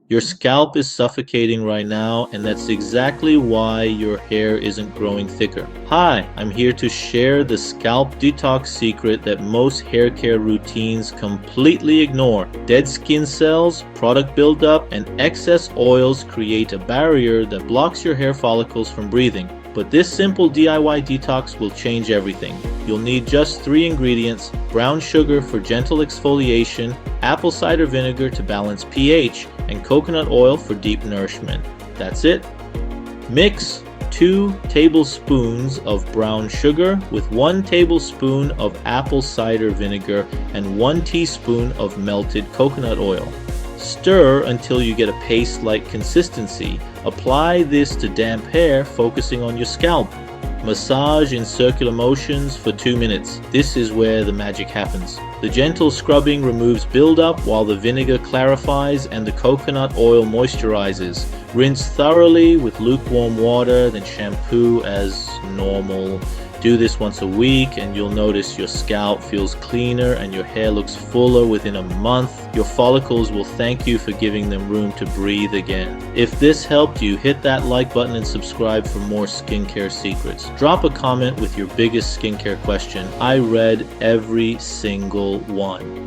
Your scalp is suffocating right now, and that's exactly why your hair isn't growing thicker. Hi, I'm here to share the scalp detox secret that most hair care routines completely ignore. Dead skin cells, product buildup, and excess oils create a barrier that blocks your hair follicles from breathing. But this simple DIY detox will change everything. You'll need just 3 ingredients: brown sugar for gentle exfoliation, apple cider vinegar to balance pH, and coconut oil for deep nourishment. That's it. Mix 2 tablespoons of brown sugar with 1 tablespoon of apple cider vinegar and 1 teaspoon of melted coconut oil. Stir until you get a paste-like consistency. Apply this to damp hair, focusing on your scalp. Massage in circular motions for 2 minutes. This is where the magic happens. The gentle scrubbing removes buildup while the vinegar clarifies and the coconut oil moisturizes. Rinse thoroughly with lukewarm water, then shampoo as normal. Do this once a week and you'll notice your scalp feels cleaner and your hair looks fuller within a month. Your follicles will thank you for giving them room to breathe again. If this helped you, hit that like button and subscribe for more skincare secrets. Drop a comment with your biggest skincare question. I read every single one.